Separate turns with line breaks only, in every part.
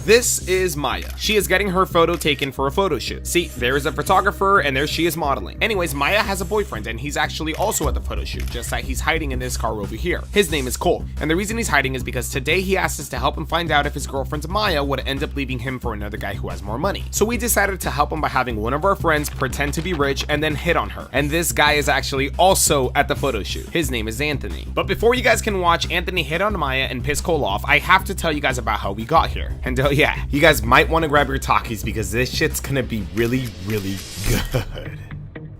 This is Maya. She is getting her photo taken for a photo shoot. See, there's a photographer and there she is modeling. Anyways, Maya has a boyfriend and he's actually also at the photo shoot, just that he's hiding in this car over here. His name is Cole, and the reason he's hiding is because today he asked us to help him find out if his girlfriend Maya would end up leaving him for another guy who has more money. So we decided to help him by having one of our friends pretend to be rich and then hit on her. And this guy is actually also at the photo shoot. His name is Anthony. But before you guys can watch Anthony hit on Maya and piss Cole off, I have to tell you guys about how we got here. And yeah, you guys might want to grab your Takis because this shit's gonna be really, really good.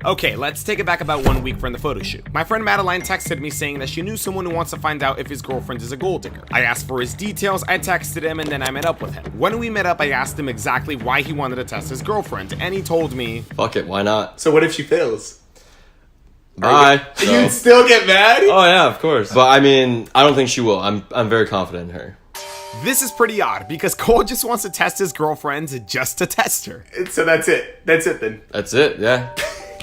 Okay, let's take it back about 1 week from the photo shoot. My friend Madeline texted me saying that she knew someone who wants to find out if his girlfriend is a gold digger. I asked for his details, I texted him, and then I met up with him. When we met up, I asked him exactly why he wanted to test his girlfriend, and he told me,
fuck it, why not?
So what if she fails?
Bye. So.
You'd still get mad?
Oh yeah, of course. But I mean, I don't think she will. I'm very confident in her.
This is pretty odd because Cole just wants to test his girlfriend just to test her.
So that's it. That's it then.
That's it, yeah.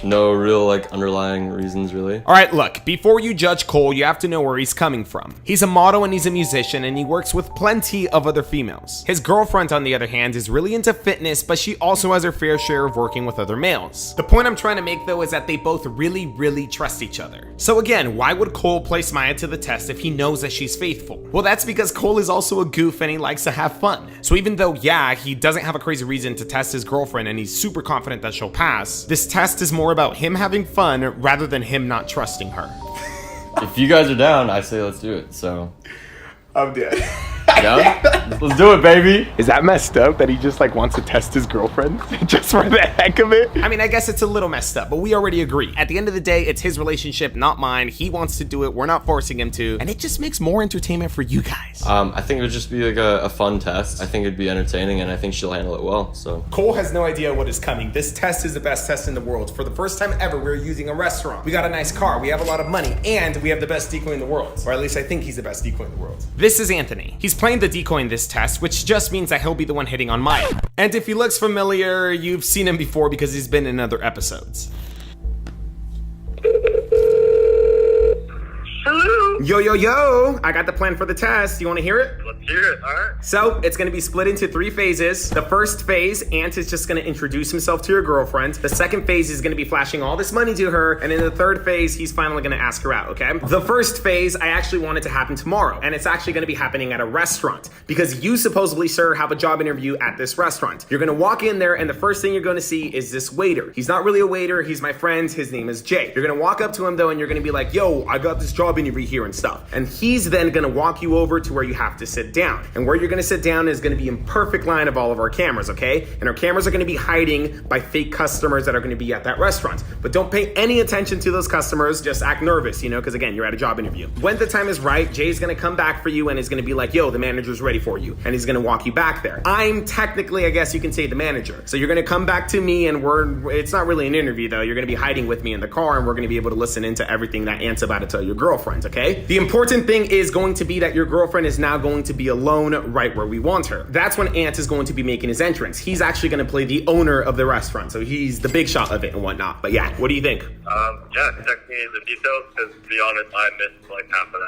No real underlying reasons really.
All right, look, before you judge Cole, you have to know where he's coming from. He's a model and he's a musician and he works with plenty of other females. His girlfriend, on the other hand, is really into fitness, but she also has her fair share of working with other males. The point I'm trying to make though is that they both really, really trust each other. So again, why would Cole place Maya to the test if he knows that she's faithful? Well, that's because Cole is also a goof and he likes to have fun. So even though, yeah, he doesn't have a crazy reason to test his girlfriend and he's super confident that she'll pass, this test is more about him having fun rather than him not trusting her.
If you guys are down, I say let's do it, so.
I'm dead.
Down? Let's do it, baby.
Is that messed up that he just wants to test his girlfriend just for the heck of it?
I mean, I guess it's a little messed up, but we already agree. At the end of the day, it's his relationship, not mine. He wants to do it. We're not forcing him to. And it just makes more entertainment for you guys.
I think it would just be a fun test. I think it'd be entertaining and I think she'll handle it well, so.
Cole has no idea what is coming. This test is the best test in the world. For the first time ever, we're using a restaurant. We got a nice car. We have a lot of money. And we have the best decoy in the world. Or at least I think he's the best decoy in the world. This is Anthony. He's playing the decoy in this test, which just means that he'll be the one hitting on Maya. And if he looks familiar, you've seen him before because he's been in other episodes.
Hello.
Yo, I got the plan for the test. You want to hear it?
Let's hear it, all right.
So, it's going to be split into 3 phases. The first phase, Ant is just going to introduce himself to your girlfriend. The second phase is going to be flashing all this money to her. And in the third phase, he's finally going to ask her out, okay? The first phase, I actually want it to happen tomorrow. And it's actually going to be happening at a restaurant. Because you supposedly, sir, have a job interview at this restaurant. You're going to walk in there and the first thing you're going to see is this waiter. He's not really a waiter. He's my friend. His name is Jay. You're going to walk up to him though and you're going to be like, yo, I got this job interview here and stuff. And he's then going to walk you over to where you have to sit down. And where you're going to sit down is going to be in perfect line of all of our cameras, okay? And our cameras are going to be hiding by fake customers that are going to be at that restaurant. But don't pay any attention to those customers. Just act nervous, you know, because again, you're at a job interview. When the time is right, Jay's going to come back for you and is going to be like, yo, the manager's ready for you. And he's going to walk you back there. I'm technically, I guess you can say, the manager. So you're going to come back to me and it's not really an interview though. You're going to be hiding with me in the car and we're going to be able to listen into everything that Ant's about to tell your girlfriend, okay? The important thing is going to be that your girlfriend is now going to be alone right where we want her. That's when Ant is going to be making his entrance. He's actually going to play the owner of the restaurant. So he's the big shot of it and whatnot. But yeah, what do you think?
Yeah, text me the details because to be honest, I missed like half of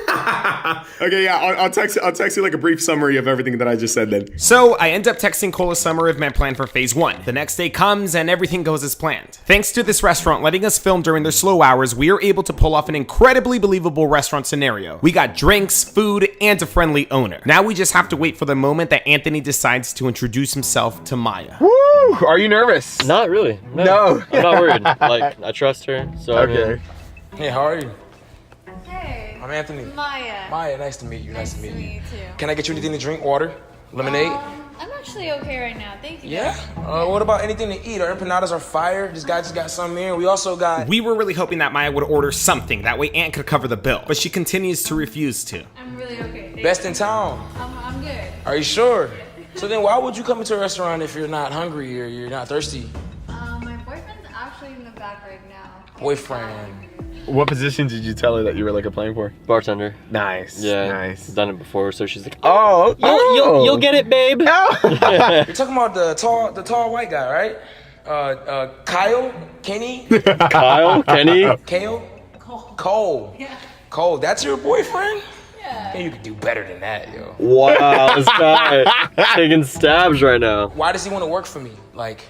that.
Okay, yeah, I'll text you like a brief summary of everything that I just said then.
So I end up texting Cole a summary of my plan for phase 1. The next day comes and everything goes as planned. Thanks to this restaurant letting us film during their slow hours, we are able to pull off an incredibly believable restaurant scenario. We got drinks, food, and a friendly owner. Now we just have to wait for the moment that Anthony decides to introduce himself to Maya.
Woo! Are you nervous?
Not really.
No.
I'm not worried. Like, I trust her, so
Okay.
I mean,
Hey, how are you?
Hey.
I'm Anthony.
Maya.
Maya, nice to meet you. Nice to meet you.
too.
Can I get you anything to drink? Water? Lemonade?
I'm actually okay right now. Thank you.
Yeah? What about anything to eat? Our empanadas are fire. This guy just got some here. We also got...
We were really hoping that Maya would order something. That way Ant could cover the bill. But she continues to refuse to.
I'm really okay. Thank
Best
you.
in town.
I'm good.
Are you sure? So then why would you come into a restaurant if you're not hungry or you're not thirsty?
My boyfriend's actually in the back right now.
Boyfriend.
What position did you tell her that you were applying for?
bartender.
Nice.
Yeah,
Nice.
done it before, so she's like,
Oh,
you'll get it, babe.
You're talking about the tall white guy, right? Kyle? Kenny?
Kyle, Kenny.
Kale?
Cole.
Cole.
Yeah.
Cole, that's your boyfriend?
Yeah. Yeah.
You could do better than that, yo.
Wow, this guy taking stabs right now.
Why does he want to work for me? Like,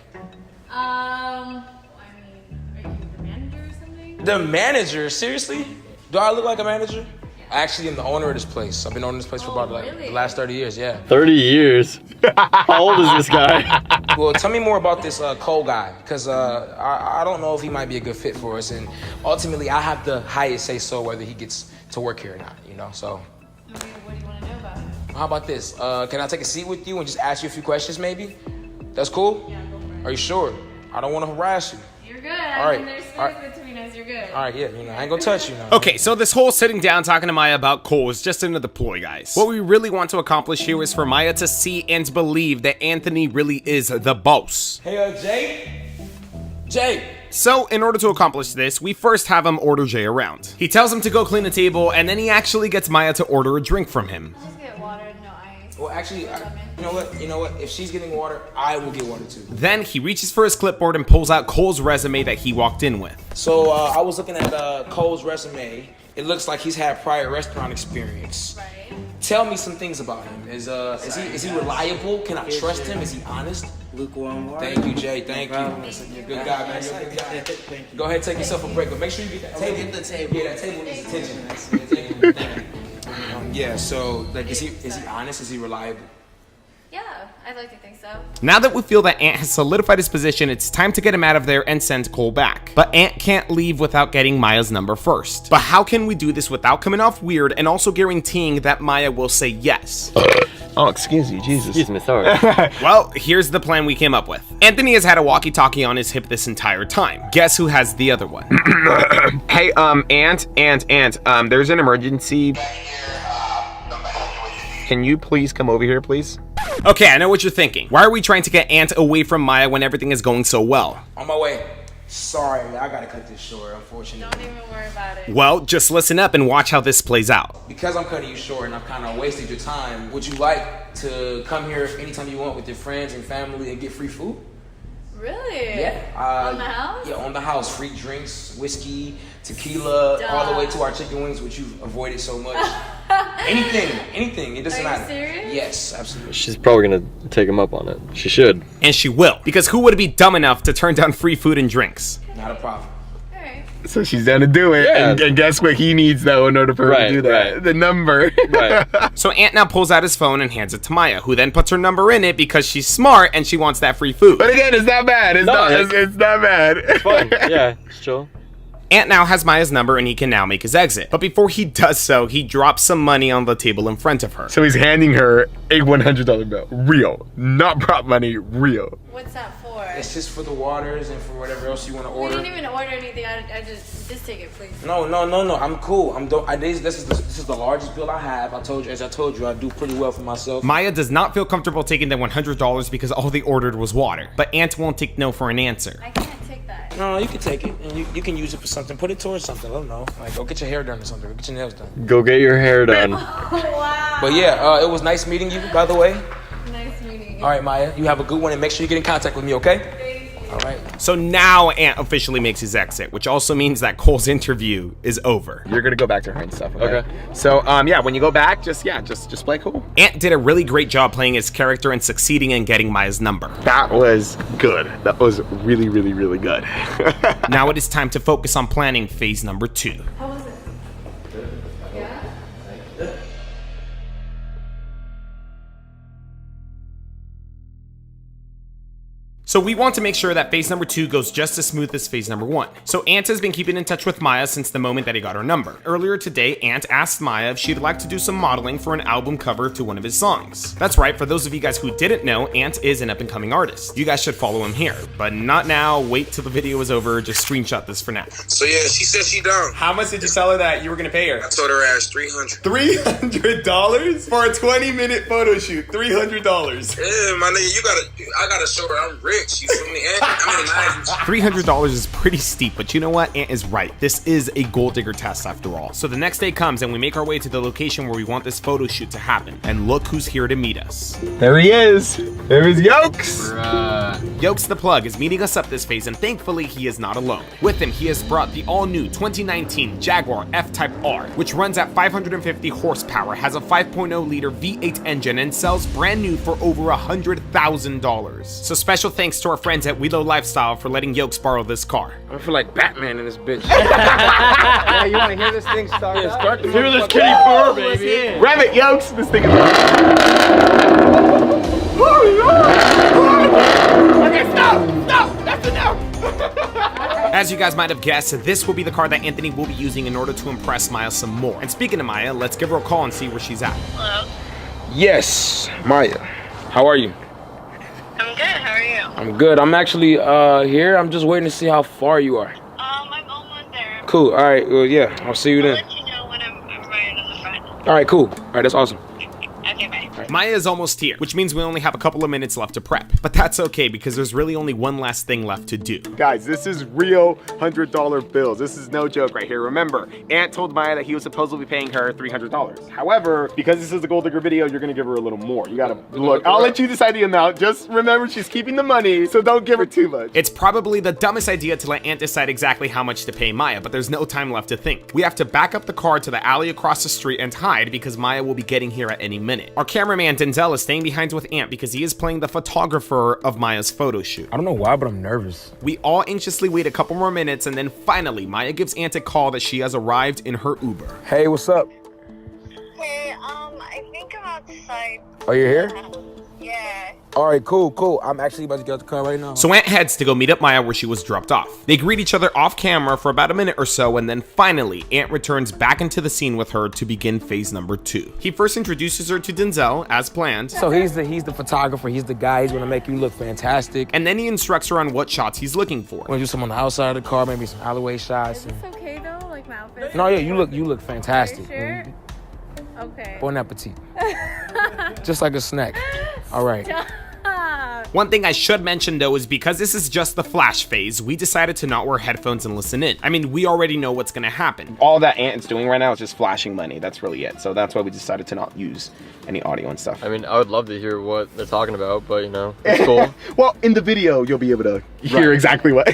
I mean, are you the manager or something?
the manager? Seriously? Do I look like a manager? I actually am the owner of this place. I've been owning this place for about like
really?
the last 30 years, yeah.
30 years? How old is this guy?
Well, tell me more about this Cole guy, because I don't know if he might be a good fit for us, and ultimately I have the highest say-so whether he gets to work here or not, you know, so.
Okay, what do you want to know about him?
How about this? Can I take a seat with you and just ask you a few questions maybe? That's cool?
Yeah, go for it.
Are you sure? I don't want to harass you.
You're good.
All
I
right.
mean, there's
All
space between us. You're good.
All right, yeah, I ain't gonna touch you now.
Okay, so this whole sitting down talking to Maya about Cole is just another ploy, guys. What we really want to accomplish here is for Maya to see and believe that Anthony really is the boss.
Hey, Jay? Jay!
So, in order to accomplish this, we first have him order Jay around. He tells him to go clean the table, and then he actually gets Maya to order a drink from him.
Just get water, no ice.
Well, actually, you know what? If she's getting water, I will get water too.
Then he reaches for his clipboard and pulls out Cole's resume that he walked in with.
So I was looking at Cole's resume. It looks like he's had prior restaurant experience.
Right.
Tell me some things about him. Is he reliable? Can I trust him? Is he honest?
Lukewarm water.
Thank you, Jay. Thank you. You're a good guy, man. You're a good guy. Go ahead, take yourself a break, but make sure you get that table.
Get the table.
Yeah, that table needs attention. Thank you. Yeah. So, like, is he honest? Is he reliable?
Yeah, I'd like to think so.
Now that we feel that Ant has solidified his position, it's time to get him out of there and send Cole back. But Ant can't leave without getting Maya's number first. But how can we do this without coming off weird and also guaranteeing that Maya will say yes?
Oh, excuse you, Jesus.
Excuse me, sorry.
Well, here's the plan we came up with. Anthony has had a walkie-talkie on his hip this entire time. Guess who has the other one?
Hey, Ant, there's an emergency. Can you please come over here, please?
Okay, I know what you're thinking. Why are we trying to get Ant away from Maya when everything is going so well?
On my way. Sorry, man. I gotta cut this short, unfortunately.
Don't even worry about it.
Well, just listen up and watch how this plays out.
Because I'm cutting you short and I've kind of wasted your time, would you like to come here anytime you want with your friends and family and get free food?
Really?
Yeah.
On the house?
Yeah, on the house. Free drinks, whiskey, tequila, all the way to our chicken wings, which you've avoided so much. Anything. It doesn't
Are you
matter.
serious?
Yes, absolutely.
She's probably gonna take him up on it. She should.
And she will, because who would be dumb enough to turn down free food and drinks?
Not a problem.
Alright.
So she's down to do it.
Yeah.
And guess what he needs, though, in order for her to do that?
Right.
The number.
Right.
So Ant now pulls out his phone and hands it to Maya, who then puts her number in it because she's smart and she wants that free food.
But again, it's not bad. It's not bad.
It's fine. Yeah, it's chill.
Ant now has Maya's number and he can now make his exit. But before he does so, he drops some money on the table in front of her.
So he's handing her a $100 bill. Real. Not prop money, real.
What's that for?
It's just for the waters and for whatever else you want to
We
order.
didn't even order anything. I just take it, please.
No. I'm cool. This is the largest bill I have. As I told you, I do pretty well for myself.
Maya does not feel comfortable taking the $100 because all they ordered was water. But Ant won't take no for an answer.
I can't take that.
No, you can take it and you can use it for something. Put it towards something. I don't know. Like, go get your hair done or something. Go get your nails done.
Go get your hair done.
Oh, wow.
But yeah, it was nice meeting you, by the way.
Nice meeting you.
All right, Maya, you have a good one and make sure you get in contact with me, okay?
Thanks.
All right.
So now Ant officially makes his exit, which also means that Cole's interview is over.
You're gonna go back to her and stuff, okay?
Okay.
So, yeah, when you go back, just play cool.
Ant did a really great job playing his character and succeeding in getting Maya's number.
That was good. That was really, really, really good.
Now it is time to focus on planning phase number 2.
How was it? Yeah?
So we want to make sure that phase number 2 goes just as smooth as phase number 1. So Ant has been keeping in touch with Maya since the moment that he got her number. Earlier today, Ant asked Maya if she'd like to do some modeling for an album cover to one of his songs. That's right, for those of you guys who didn't know, Ant is an up-and-coming artist. You guys should follow him here, but not now. Wait till the video is over. Just screenshot this for now.
So yeah, she said she down.
How much did you tell her that you were gonna pay her?
I told her ass $300.
$300 for a 20-minute photo shoot. $300.
Yeah, my nigga, I gotta show her I'm rich. You feel me?
$300 is pretty steep, but you know what? Ant is right. This is a gold digger test after all. So the next day comes and we make our way to the location where we want this photo shoot to happen. And look who's here to meet us.
There he is. There is Yokes.
Yokes the Plug is meeting us up this phase, and thankfully he is not alone. With him, he has brought the all-new 2019 Jaguar F-Type R, which runs at 550 horsepower, has a 5.0-liter V8 engine, and sells brand new for over $100,000. So special thanks to our friends at Wheelo Lifestyle for letting Yokes borrow this car.
I feel like Batman in this bitch.
Yeah, you want to hear this thing start?
Yeah, start the
Hear this kitty purr, baby. Rev it, Yokes. This thing is. Okay, stop! That's enough!
As you guys might have guessed, this will be the car that Anthony will be using in order to impress Maya some more. And speaking of Maya, let's give her a call and see where she's at.
Hello.
Yes, Maya. How are you?
I'm good. How are you?
I'm good. I'm actually here. I'm just waiting to see how far you are.
I'm almost there.
Cool. All right. Well, yeah. I'll see you
I'll
then.
let you know when I'm right on the front.
All right. Cool. All right. That's awesome.
Okay, bye.
Maya is almost here, which means we only have a couple of minutes left to prep. But that's okay, because there's really only one last thing left to do.
Guys, this is real $100 bills. This is no joke right here. Remember, Ant told Maya that he was supposedly paying her $300. However, because this is a Gold Digger video, you're gonna give her a little more. You gotta look. I'll let you decide the amount. Just remember, she's keeping the money, so don't give her too much.
It's probably the dumbest idea to let Ant decide exactly how much to pay Maya, but there's no time left to think. We have to back up the car to the alley across the street and hide because Maya will be getting here at any minute. Our cameraman Denzel is staying behind with Ant because he is playing the photographer of Maya's photo shoot.
I don't know why, but I'm nervous.
We all anxiously wait a couple more minutes, and then finally, Maya gives Ant a call that she has arrived in her Uber.
Hey, what's up?
Hey, I think I'm outside.
Oh, you're here?
Yeah.
All right, cool. I'm actually about to get out the car right now.
So Ant heads to go meet up Maya where she was dropped off. They greet each other off camera for about a minute or so, and then finally, Ant returns back into the scene with her to begin phase number 2. He first introduces her to Denzel, as planned.
So he's the photographer. He's the guy. He's gonna make you look fantastic.
And then he instructs her on what shots he's looking for.
I'm gonna do some on the outside of the car, maybe some alleyway shots.
It's okay though, like my outfit.
No, yeah, you look fantastic.
Sure. Okay.
Bon appetit. Just like a snack. All right.
One thing I should mention though is because this is just the flash phase, we decided to not wear headphones and listen in. I mean, we already know what's gonna happen.
All that Ant is doing right now is just flashing money. That's really it. So that's why we decided to not use any audio and stuff.
I mean, I would love to hear what they're talking about, but you know, it's cool.
Well, in the video, you'll be able to hear exactly what.
I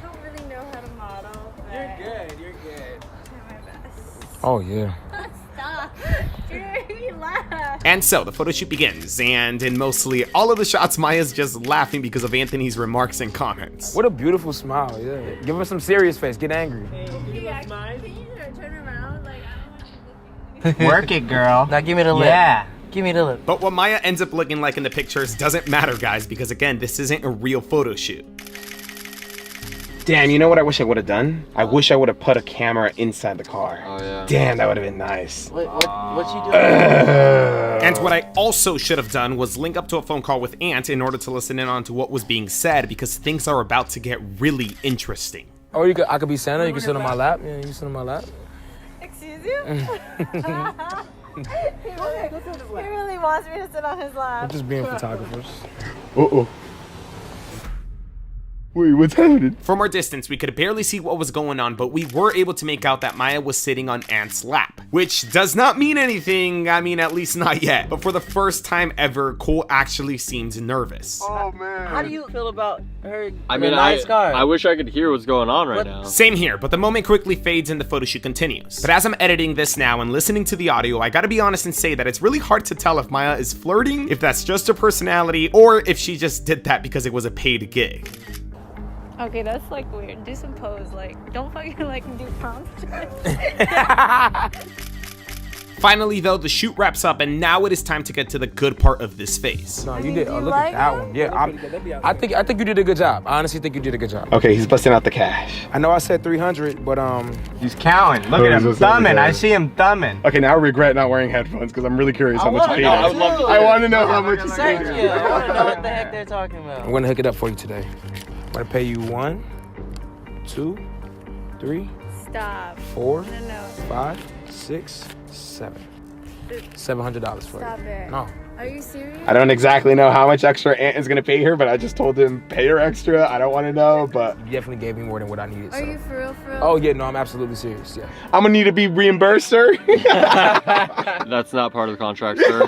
don't really know how to model, but
You're good.
try my best.
Oh yeah.
Stop. You're making me laugh.
And so the photo shoot begins, and in mostly all of the shots, Maya's just laughing because of Anthony's remarks and comments.
What a beautiful smile. Yeah. Give her some serious face. Get angry.
Yeah, can you turn around? Like, I don't want to.
Work it, girl.
Now give me the lip.
Yeah.
Give me the lip.
But what Maya ends up looking like in the pictures doesn't matter, guys, because again, this isn't a real photo shoot.
Damn, you know what I wish I would have done? I wish I would have put a camera inside the car.
Oh yeah.
Damn, that would have been nice.
What you doing?
And what I also should have done was link up to a phone call with Ant in order to listen in on to what was being said, because things are about to get really interesting.
Or I could be Santa. You can sit on my lap. Yeah, you can sit on my lap.
Excuse you? He really wants me to sit on his
We're
lap.
just being photographers.
Uh-oh. Wait, what's happening?
From our distance, we could barely see what was going on, but we were able to make out that Maya was sitting on Ant's lap, which does not mean anything. I mean, at least not yet. But for the first time ever, Cole actually seems nervous.
Oh, man.
How do you feel about her?
I mean,
nice car.
I wish I could hear what's going on right now.
Same here, but the moment quickly fades and the photo shoot continues. But as I'm editing this now and listening to the audio, I gotta be honest and say that it's really hard to tell if Maya is flirting, if that's just her personality, or if she just did that because it was a paid gig.
Okay, that's like weird. Do some pose, like, don't fucking like do prompts.
Finally though, the shoot wraps up and now it is time to get to the good part of this phase.
No, you
mean,
did.
do you
Look
like
at that
it?
one. Yeah, I think you did a good job. I honestly think you did a good job.
Okay, he's busting out the cash.
I know I said 300, but
He's counting. Look at him thumbing. I see him thumbing.
Okay, now I regret not wearing headphones because I'm really curious how much
wanna
paid.
know.
I
I would love to
I want to know how much you
Thank
paid.
you. I want to know what the heck they're talking about.
I'm gonna hook it up for you today. I'm gonna pay you 1, 2, 3,
Stop.
4,
No.
5, 6, 7. $700 for
Stop
it.
it.
No.
Are you serious?
I don't exactly know how much extra Ant is gonna pay her, but I just told him pay her extra. I don't want to know, but
You definitely gave me more than what I needed.
Are
so.
you for real, for real?
Oh yeah, no, I'm absolutely serious. Yeah.
I'm gonna need to be reimbursed, sir.
That's not part of the contract, sir.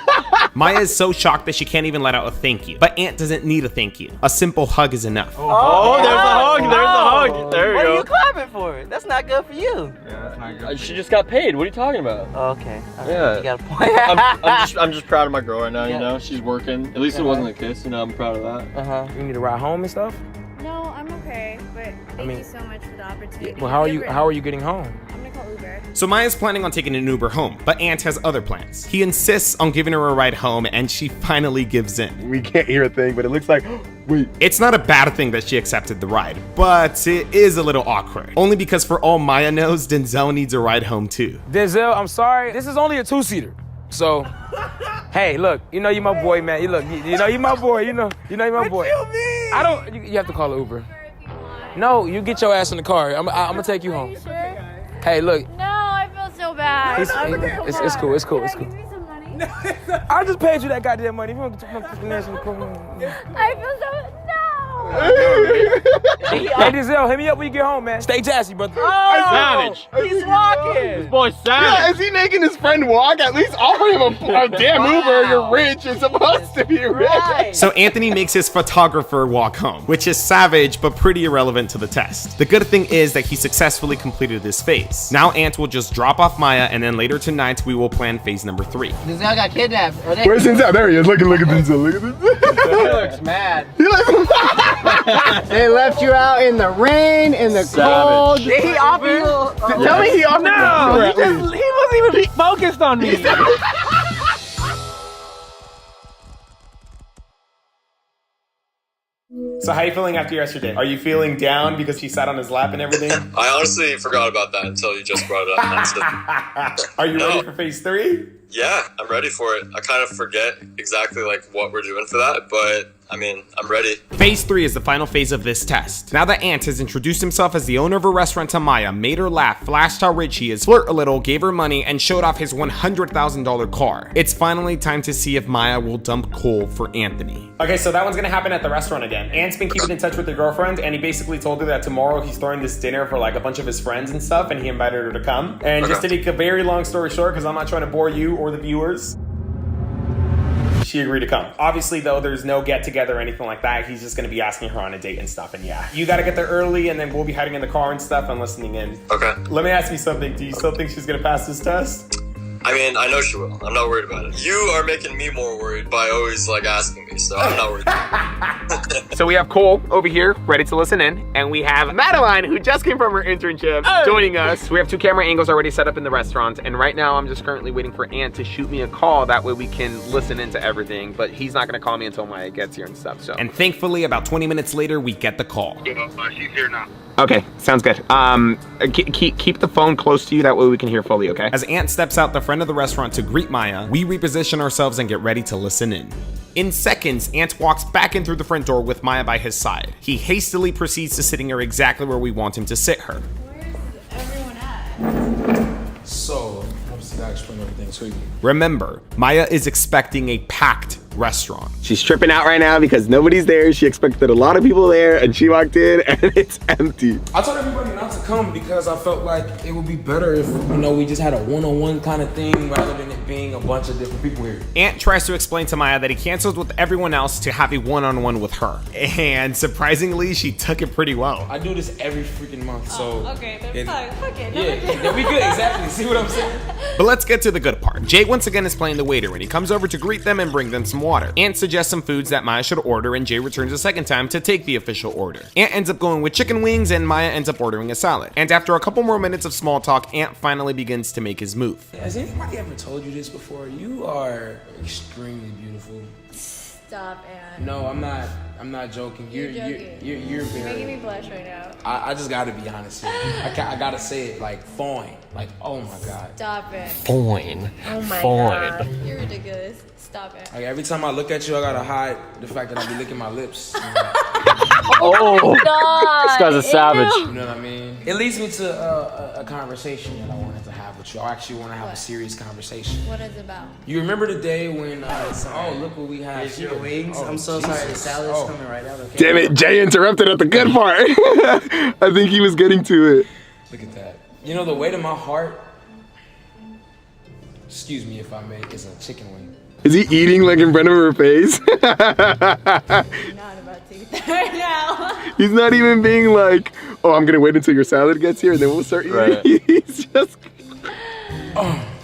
Maya is so shocked that she can't even let out a thank you. But Ant doesn't need a thank you. A simple hug is enough.
Oh, there's a hug. There's a hug. There you
What are you
go.
clapping for? That's not good for you.
Yeah, that's not good.
She just got paid. What are you talking about?
Oh, okay. All right.
Yeah.
You got a point.
I'm just proud of my girl right now.
Yeah.
You know, she's working. At least it wasn't a kiss. You know, I'm proud of that.
You need to ride home and stuff.
No, I'm okay, but thank you so much for the opportunity.
Well, how are you getting home?
I'm gonna call Uber.
So Maya's planning on taking an Uber home, but Ant has other plans. He insists on giving her a ride home, and she finally gives in.
We can't hear a thing, but it looks like, wait.
It's not a bad thing that she accepted the ride, but it is a little awkward. Only because for all Maya knows, Denzel needs a ride home too.
Denzel, I'm sorry. This is only a 2-seater. So, hey, look, you know you my boy, man. You know you my boy. You know you my boy. What you mean? I don't. You have to call an Uber. No, you get your ass in the car. I'm gonna take you home.
Sure?
Hey, look.
No, I feel so bad.
It's cool. It's cool.
Can
It's
I
cool.
give me some money?
I just paid you that goddamn money. If you want to get your ass in the car.
I feel so no.
Hey, Denzel, hit me up when you get home, man. Stay jazzy, brother.
Savage.
He's walking.
This boy's
Yeah,
savage.
is he making his friend walk? At least offer him a damn Uber. You're rich. You're supposed to be rich.
Right.
So Anthony makes his photographer walk home, which is savage but pretty irrelevant to the test. The good thing is that he successfully completed this phase. Now Ant will just drop off Maya, and then later tonight we will plan phase number 3.
Denzel got kidnapped.
Where's Denzel? There he is. Look at Denzel. Look at Denzel.
He looks mad.
He looks
They left you out in the rain, in the cold.
Did he offer you?
Tell me he offered you an Uber at least.
He wasn't even focused on me.
So how are you feeling after yesterday? Are you feeling down because she sat on his lap and everything?
I honestly forgot about that until you just brought it up.
Are you
No.
ready for phase 3?
Yeah, I'm ready for it. I kind of forget exactly like what we're doing for that, but I mean, I'm ready.
Phase 3 is the final phase of this test. Now that Ant has introduced himself as the owner of a restaurant to Maya, made her laugh, flashed how rich he is, flirt a little, gave her money, and showed off his $100,000 car, it's finally time to see if Maya will dump Cole for Anthony. Okay, so that one's gonna happen at the restaurant again. Ant's been keeping in touch with her girlfriend, and he basically told her that tomorrow he's throwing this dinner for like a bunch of his friends and stuff, and he invited her to come. And just to make a very long story short, because I'm not trying to bore you or the viewers, she agreed to come. Obviously, though, there's no get together or anything like that. He's just gonna be asking her on a date and stuff. And yeah, you gotta get there early, and then we'll be hiding in the car and stuff and listening in.
Okay.
Let me ask you something. Do you still think she's gonna pass this test?
I mean, I know she will. I'm not worried about it. You are making me more worried by always like asking me, so I'm not worried.
So we have Cole over here, ready to listen in, and we have Madeline, who just came from her internship, joining us. We have 2 camera angles already set up in the restaurant, and right now I'm just currently waiting for Ant to shoot me a call. That way we can listen into everything, but he's not gonna call me until Maya gets here and stuff, so.
And thankfully, about 20 minutes later, we get the call.
She's here now.
Okay, sounds good. Keep the phone close to you, that way we can hear fully, okay?
As Ant steps out the front of the restaurant to greet Maya, we reposition ourselves and get ready to listen in. In seconds, Ant walks back in through the front door with Maya by his side. He hastily proceeds to sitting her exactly where we want him to sit her.
Where's everyone at?
So, obviously, gotta explain everything to you.
Remember, Maya is expecting a packed restaurant.
She's tripping out right now because nobody's there. She expected a lot of people there, and she walked in, and it's empty.
I told everybody not to come because I felt like it would be better if, you know, we just had a one-on-one kind of thing rather than it being a bunch of different people here.
Ant tries to explain to Maya that he canceled with everyone else to have a one-on-one with her. And surprisingly, she took it pretty well.
I do this every freaking month, so...
Okay, then fuck it.
Yeah, then we good, exactly. See what I'm saying?
But let's get to the good part. Jay once again is playing the waiter, and he comes over to greet them and bring them some water. Ant suggests some foods that Maya should order, and Jay returns a second time to take the official order. Ant ends up going with chicken wings, and Maya ends up ordering a salad. And after a couple more minutes of small talk, Ant finally begins to make his move.
Has anybody ever told you this before? You are extremely beautiful.
Stop, Ant.
No, I'm not joking. You're
joking.
You're
You're making me
very...
blush right now.
I just gotta be honest here. I gotta say it like fine. Like, oh my God.
Stop it.
Fine.
Oh my God. You're ridiculous. Stop it.
Like every time I look at you, I gotta hide the fact that I be licking my lips. You know?
Oh,
God.
this guy's a savage.
You know what I mean? It leads me to a conversation that I wanted to have with you. I actually want to have a serious conversation.
What is it about?
You remember the day when, oh, look what we have
Here's your
here.
wings.
Oh,
I'm so sorry. The
Jesus.
salad's
Oh.
coming right out. Okay.
Damn it, Jay interrupted at the good part. I think he was getting to it.
Look at that. You know, the weight of my heart, excuse me if I may, is a chicken wing.
Is he eating like in front of her face?
I'm not about to eat that right now.
He's not even being like, oh, I'm gonna wait until your salad gets here and then we'll start eating.
Right.
He's just.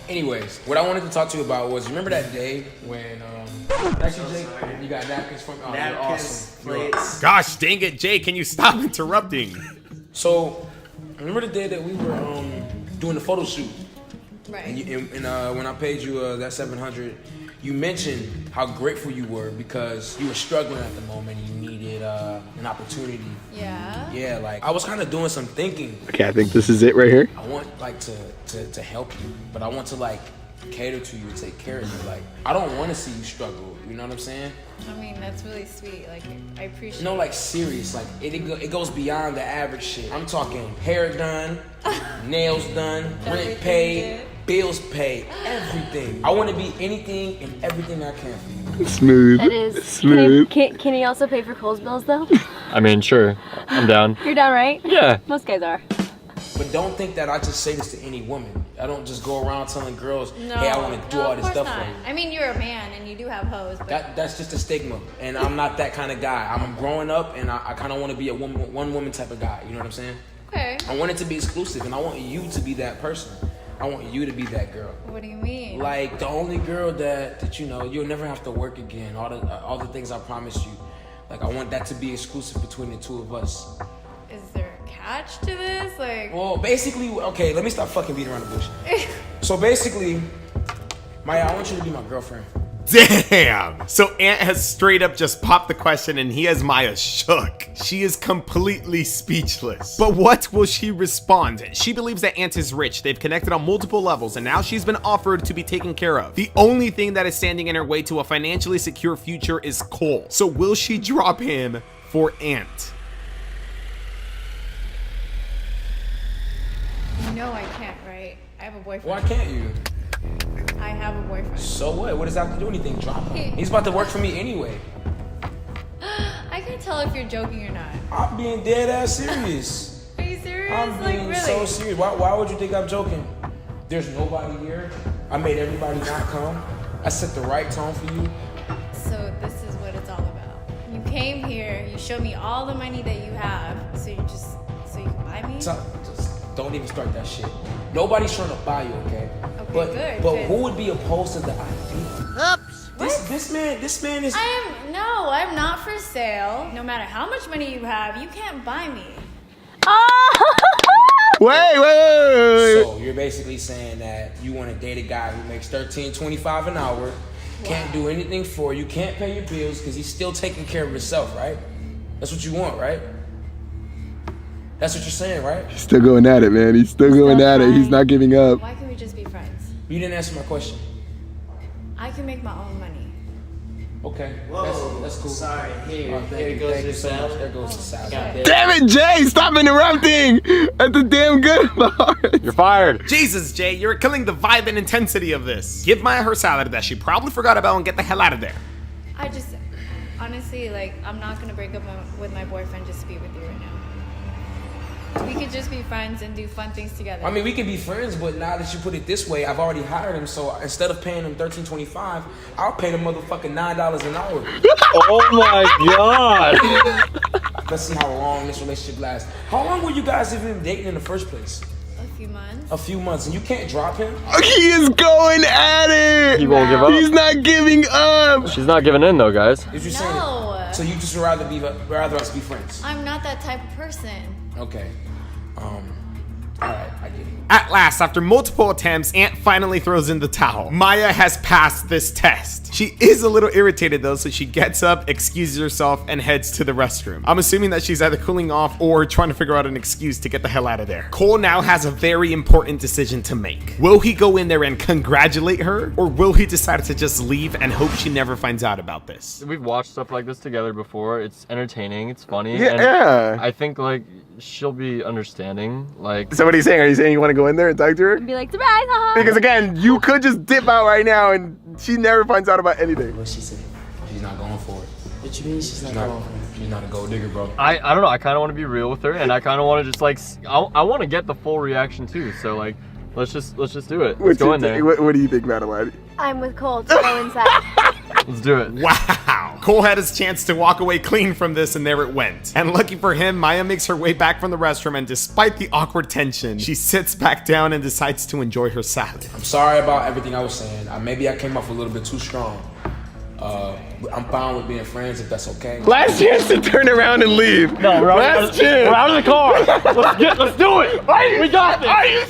Anyways, what I wanted to talk to you about was, remember that day when, actually, Jake, you got napkins from me? Oh, you're
Napkins,
awesome. You're
plates.
Gosh dang it, Jay, can you stop interrupting?
So, remember the day that we were doing the photo shoot?
Right.
And when I paid you that $700, you mentioned how grateful you were because you were struggling at the moment and you needed an opportunity.
Yeah.
Yeah, like I was kind of doing some thinking.
Okay, I think this is it right here.
I want like to help you, but I want to like cater to you and take care of you. Like I don't want to see you struggle. You know what I'm saying?
I mean, that's really sweet. Like, I appreciate
No, like serious. Like it goes beyond the average shit. I'm talking hair done, nails done, rent
Everything
paid,
did.
bills paid, everything. I want to be anything and everything I can for you.
Smooth.
That is.
Smooth.
Can he also pay for Cole's bills though?
I mean, sure. I'm down.
You're down, right?
Yeah.
Most guys are.
But don't think that I just say this to any woman. I don't just go around telling girls,
No,
hey, I want to do
no,
all
of
this
course
stuff
not.
for you.
I mean, you're a man and you do have hoes, but
That's just a stigma, and I'm not that kind of guy. I'm growing up, and I kind of want to be a one woman type of guy. You know what I'm saying?
okay.
I want it to be exclusive, and I want you to be that person. I want you to be that girl.
What do you mean?
Like the only girl that you know you'll never have to work again. All the things I promised you. Like I want that to be exclusive between the two of us.
Is there a catch to this? Like,
Well, basically, okay, let me stop fucking beating around the bush. So basically, Maya, I want you to be my girlfriend.
Damn! So Ant has straight up just popped the question and he has Maya shook. She is completely speechless. But what will she respond? She believes that Ant is rich. They've connected on multiple levels and now she's been offered to be taken care of. The only thing that is standing in her way to a financially secure future is Cole. So will she drop him for Ant?
you know I can't, right? I have a boyfriend.
Why can't you?
I have a boyfriend.
So what? What does that have to do anything? Drop him. He's about to work for me anyway.
I can't tell if you're joking or not.
I'm being dead ass serious.
Are you serious?
I'm
Like,
being
really?
so serious. Why would you think I'm joking? There's nobody here. I made everybody not come. I set the right tone for you.
So this is what it's all about. You came here, you showed me all the money that you have, so you can buy me?
So, just don't even start that shit. Nobody's trying to buy you, okay?
Okay,
but
good,
but
good.
who would be opposed to the idea? Oops. This man is.
I'm not for sale. No matter how much money you have, you can't buy me.
Wait.
So you're basically saying that you want to date a guy who makes $13.25 an hour, can't do anything for you, can't pay your bills because he's still taking care of himself, right? That's what you want, right? That's what you're saying, right?
He's still going at it, man. He's still going at it. He's not giving up.
Why can't we just be friends?
You didn't answer my question.
I can make my own money.
Okay,
Whoa,
that's cool.
sorry. Here,
Thank
here
you,
goes
thank
your
you so much.
salad.
There goes the salad.
God
Damn it, Jay! Stop interrupting at the damn good part.
You're fired.
Jesus, Jay, you're killing the vibe and intensity of this. Give Maya her salad that she probably forgot about and get the hell out of there.
I just, honestly, like, I'm not gonna break up with my boyfriend just to be with you right now. We could just be friends and do fun things together.
I mean, we can be friends, but now that you put it this way, I've already hired him, so instead of paying him $13.25, I'll pay the motherfucking $9 an hour.
Oh my god.
Let's see how long this relationship lasts. How long were you guys even dating in the first place?
a few months.
A few months, and you can't drop him?
He is going at it.
He won't give up.
He's not giving up.
She's not giving in though, guys.
Is you saying it?
No,
So you just rather us be friends?
I'm not that type of person.
Okay. Alright, I get it.
At last, after multiple attempts, Ant finally throws in the towel. Maya has passed this test. She is a little irritated though, so she gets up, excuses herself, and heads to the restroom. I'm assuming that she's either cooling off or trying to figure out an excuse to get the hell out of there. Cole now has a very important decision to make. Will he go in there and congratulate her, or will he decide to just leave and hope she never finds out about this?
We've watched stuff like this together before. It's entertaining. It's funny.
Yeah.
And I think like she'll be understanding. Like.
So what are you saying? Are you saying you want to go in there and talk to her?
And be like, surprise, haha.
Because again, you could just dip out right now and she never finds out about anything.
What she said? She's not going for it. What you mean she's not going for it? She's not a gold digger, bro.
I don't know. I kind of want to be real with her, and I kind of want to just like I want to get the full reaction too. So like, let's just do it. Let's go in there.
What do you think, Madeline?
I'm with Cole. To go inside.
Let's do it.
Wow. Cole had his chance to walk away clean from this, and there it went. And lucky for him, Maya makes her way back from the restroom, and despite the awkward tension, she sits back down and decides to enjoy her salad.
I'm sorry about everything I was saying. Maybe I came off a little bit too strong. I'm fine with being friends if that's okay.
Last chance to turn around and leave.
No,
last chance.
We're out of the car. Let's do it. We got this.
Are you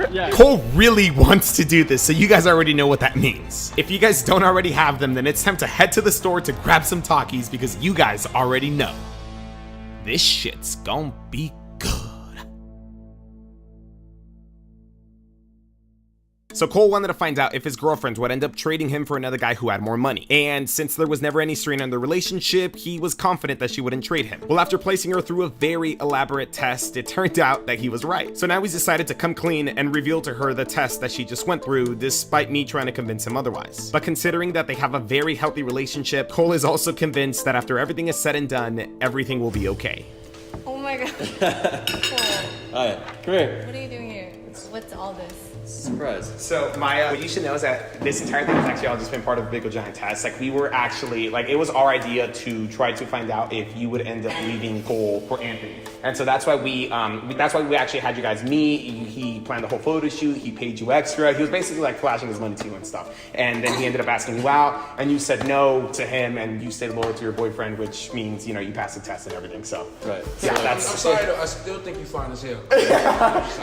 sure?
Yeah.
Cole really wants to do this, so you guys already know what that means. If you guys don't already have them, then it's time to head to the store to grab some Takis, because you guys already know. This shit's gonna be good. So Cole wanted to find out if his girlfriends would end up trading him for another guy who had more money. And since there was never any strain on the relationship, he was confident that she wouldn't trade him. Well, after placing her through a very elaborate test, it turned out that he was right. So now he's decided to come clean and reveal to her the test that she just went through, despite me trying to convince him otherwise. But considering that they have a very healthy relationship, Cole is also convinced that after everything is said and done, everything will be okay.
Oh my god. Cole,
Hi. Come here.
what are you doing here? What's all this?
Surprise.
So Maya, what you should know is that this entire thing has actually all just been part of a big old giant test. Like we were actually, like it was our idea to try to find out if you would end up leaving Cole for Anthony. And so that's why we actually had you guys meet. He planned the whole photo shoot. He paid you extra. He was basically like flashing his money to you and stuff. And then he ended up asking you out, and you said no to him, and you stayed loyal to your boyfriend, which means you passed the test and everything. So
Right.
yeah,
I'm sorry though, I still think you fine as hell.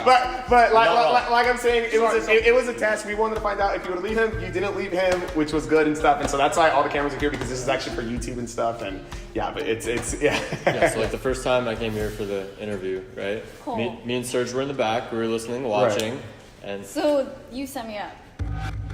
but like I'm saying, it was a test. We wanted to find out if you would leave him. You didn't leave him, which was good and stuff. And so that's why all the cameras are here, because this is actually for YouTube and stuff. And yeah, but it's yeah.
Yeah. So like the first time I came here for the interview, right?
Cool.
Me and Serge were in the back. We were listening, watching, and
So you set me up.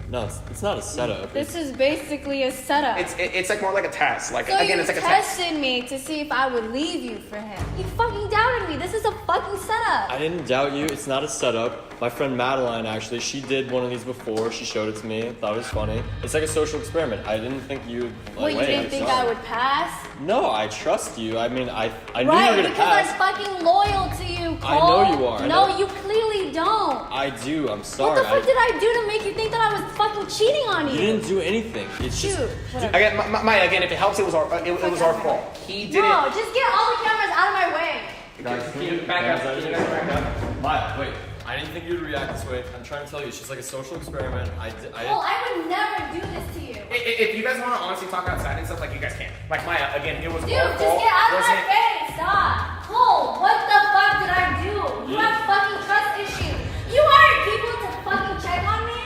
no, it's not a setup.
This is basically a setup.
It's like more like a test. Like
So
again,
you
it's like a test.
tested me to see if I would leave you for him. You fucking doubted me. This is a fucking setup.
I didn't doubt you. It's not a setup. My friend Madeline, actually, she did one of these before. She showed it to me. Thought it was funny. It's like a social experiment. I didn't think you'd.
What, you didn't think I would pass?
No, I trust you. I mean, I knew you were
Right,
gonna
because
pass.
I'm fucking loyal to you, Cole.
I know you are. I
No,
know.
you clearly don't.
I do. I'm
What
sorry.
the fuck did I do to make you think that I was fucking cheating on you?
You didn't do anything. It's
Shoot.
just.
Whatever.
Again, Maya. Again, if it helps, it was our fault. He didn't.
No, just get all the cameras out of my way.
Guys,
Can you back up? Can you guys back up?
Maya, wait. I didn't think you'd react this way. I'm trying to tell you, it's just like a social experiment.
Well, I would never do this to you.
If you guys want to honestly talk outside and stuff, like you guys can. Like Maya, again, it was
Dude,
our
just
fault.
get out of my
Wasn't-
face. Stop. Cole, what the fuck did I do? You have fucking trust issues. You hired people to fucking check on me?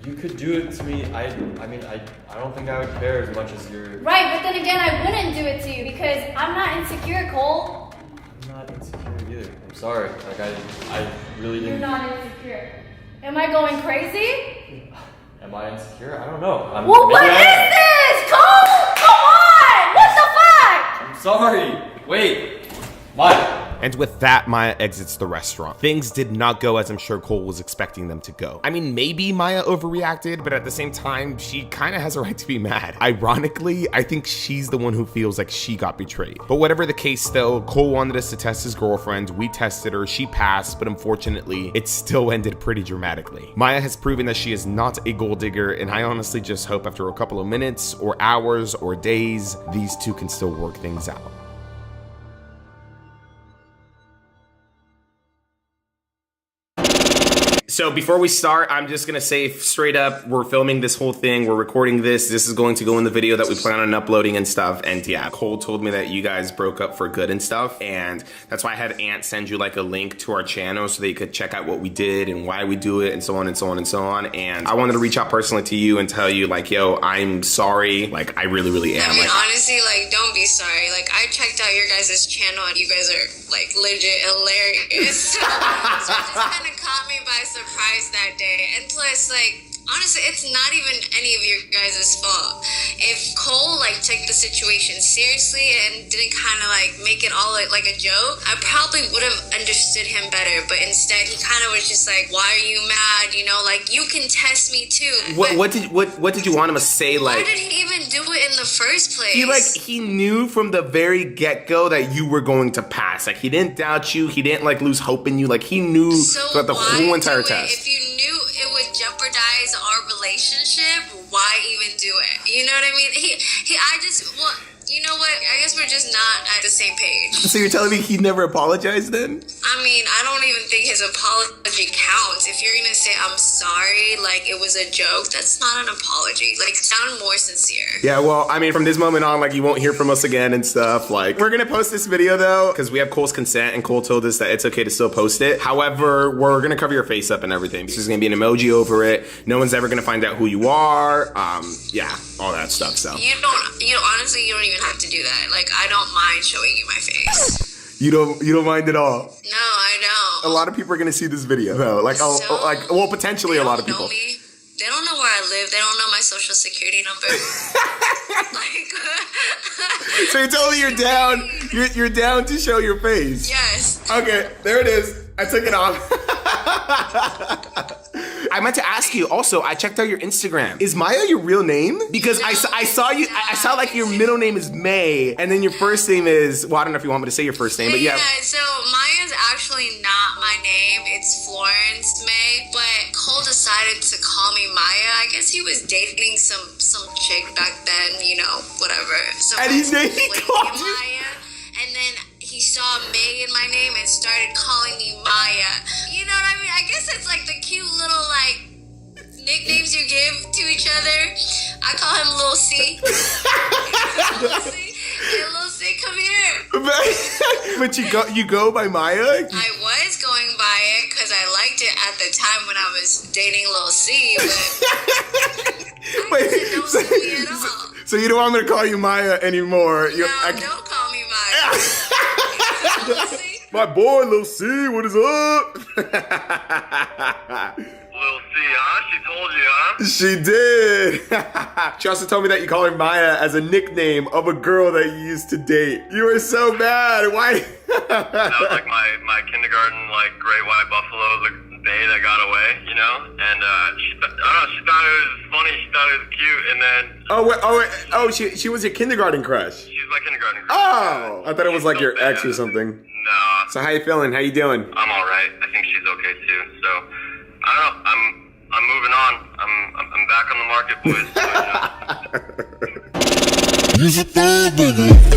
You could do it to me. I mean, I don't think I would care as much as you're.
Right, but then again, I wouldn't do it to you because I'm not insecure, Cole.
I'm not insecure either. I'm sorry. Like I really
You're
didn't.
not insecure. Am I going crazy?
Am I insecure? I don't know.
Well, what is this? Cole, come on! What the fuck?
I'm sorry. Wait. Maya.
And with that, Maya exits the restaurant. Things did not go as I'm sure Cole was expecting them to go. I mean, maybe Maya overreacted, but at the same time, she kind of has a right to be mad. Ironically, I think she's the one who feels like she got betrayed. But whatever the case though, Cole wanted us to test his girlfriend. We tested her, she passed, but unfortunately, it still ended pretty dramatically. Maya has proven that she is not a gold digger, and I honestly just hope after a couple of minutes or hours or days, these two can still work things out. So before we start, I'm just gonna say straight up, we're filming this whole thing, we're recording this. This is going to go in the video that we plan on uploading and stuff. And yeah, Cole told me that you guys broke up for good and stuff. And that's why I had Ant send you like a link to our channel so that you could check out what we did and why we do it and so on and so on and so on. And I wanted to reach out personally to you and tell you like, yo, I'm sorry. Like, I really, really am.
I mean,
like,
honestly, like, don't be sorry. Like, I checked out your guys' channel and you guys are, like, legit hilarious. So it just kind of caught me by surprise that day. And plus, like, honestly, it's not even any of your guys' fault. If Cole, like, took the situation seriously and didn't kind of, like, make it all, like a joke, I probably would have understood him better. But instead, he kind of was just like, why are you mad? You know, like, you can test me, too.
What did you want him to say? Like,
why did he even do it in the first place?
He knew from the very get-go that you were going to pass. Like, he didn't doubt you. He didn't, like, lose hope in you. Like, he knew throughout the whole entire test.
If you knew it would jeopardize our relationship, why even do it? You know what I mean? You know what? I guess we're just not at the same page.
So you're telling me he never apologized then?
I mean, I don't even think his apology counts. If you're gonna say, I'm sorry, like it was a joke, that's not an apology. Like, sound more sincere.
Yeah, well, I mean, from this moment on, like, you won't hear from us again and stuff. Like, we're gonna post this video, though, because we have Cole's consent, and Cole told us that it's okay to still post it. However, we're gonna cover your face up and everything. This is gonna be an emoji over it. No one's ever gonna find out who you are. Yeah, all that stuff, so.
Honestly, you don't even have to do that. Like, I don't mind showing you my face.
You don't mind at all?
No, I don't.
A lot of people are gonna see this video, though. Like, well, potentially a lot of people.
Me. They don't know where I live. They don't know my social security number.
So you're telling me you're down? You're down to show your face?
Yes.
Okay, there it is. I took it off. I meant to ask you also, I checked out your Instagram. Is Maya your real name? Because I saw like your middle name is May and then your first name is, well, I don't know if you want me to say your first name, but yeah.
Yeah, so Maya's actually not my name. It's Florence May, but Cole decided to call me Maya. I guess he was dating some chick back then, you know, whatever. So
and he's dating
Maya, and then he saw May in my name and started calling me Maya. You know what I mean? I guess it's like the cute little, like, nicknames you give to each other. I call him Lil C. Lil C. Hey, Lil C, come here.
But you go by Maya?
I was going by it because I liked it at the time when I was dating Lil C, but don't do me at all.
So you don't want me to call you Maya anymore?
No, don't call me Maya.
My boy, Lil C, what is up?
Lil C, huh? She told you, huh?
She did. She also told me that you call her Maya as a nickname of a girl that you used to date. You were so bad. Why?
That was like my kindergarten, like, great white buffalo, the bay that got away, you know? And she thought it was funny. She thought it was cute, and then...
she was your kindergarten crush.
She was my kindergarten crush.
Oh, I thought it was like your ex or something.
No.
So how you feeling? How you doing?
I'm all right. I think she's okay too. So I don't know. I'm moving on. I'm back on the market, boys. So, you know.